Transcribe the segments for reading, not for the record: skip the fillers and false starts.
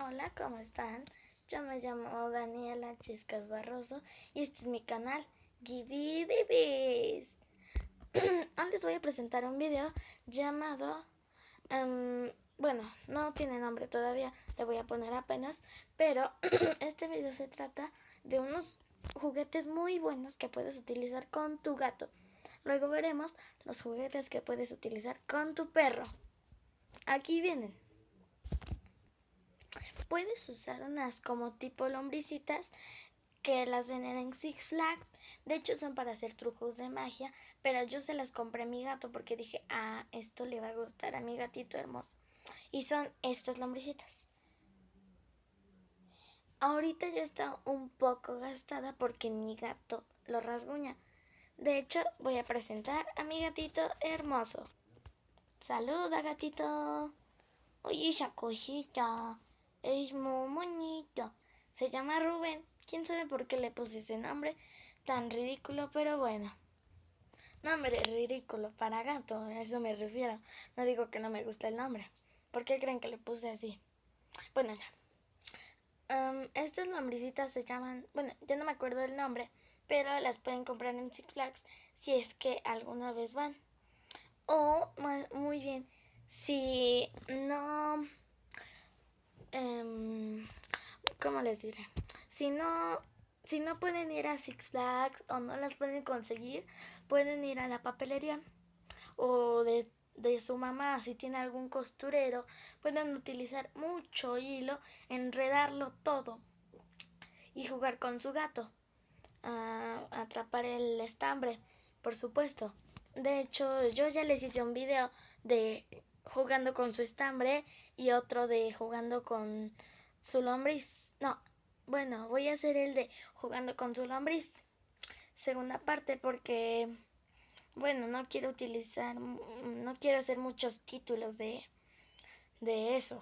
Hola, ¿cómo están? Yo me llamo Daniela Chiscas Barroso y este es mi canal Gibidibis. Hoy les voy a presentar un video llamado, bueno, no tiene nombre todavía, le voy a poner apenas, pero este video se trata de unos juguetes muy buenos que puedes utilizar con tu gato. Luego veremos los juguetes que puedes utilizar con tu perro. Aquí vienen. Puedes usar unas como tipo lombricitas que las venden en Six Flags. De hecho son para hacer trucos de magia, pero yo se las compré a mi gato porque dije, esto le va a gustar a mi gatito hermoso. Y son estas lombricitas. Ahorita ya está un poco gastada porque mi gato lo rasguña. De hecho, voy a presentar a mi gatito hermoso. Saluda, gatito. Oye, esa cosita es muy bonito. Se llama Rubén. ¿Quién sabe por qué le puse ese nombre tan ridículo? Pero bueno. Nombre ridículo para gato, a eso me refiero. No digo que no me gusta el nombre. ¿Por qué creen que le puse así? Bueno, ya. Estas lombricitas se llaman... Bueno, yo no me acuerdo del nombre, pero las pueden comprar en Six Flags si es que alguna vez van. O, muy bien, si no... ¿Cómo les diré? Si no pueden ir a Six Flags o no las pueden conseguir, pueden ir a la papelería o de su mamá. Si tiene algún costurero, pueden utilizar mucho hilo, enredarlo todo y jugar con su gato a atrapar el estambre, por supuesto. De hecho, yo ya les hice un video de jugando con su estambre y otro de jugando con su lombriz. No, bueno, voy a hacer el de jugando con su lombriz. Segunda parte porque, bueno, no quiero hacer muchos títulos de eso.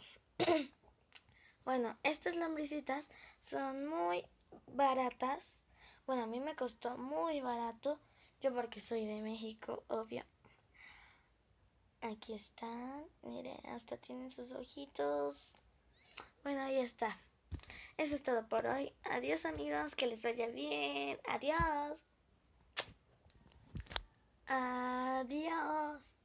Bueno, estas lombricitas son muy baratas. Bueno, a mí me costó muy barato. Yo porque soy de México, obvio. Aquí están. Miren, hasta tienen sus ojitos. Bueno, ahí está. Eso es todo por hoy. Adiós, amigos. Que les vaya bien. Adiós. Adiós.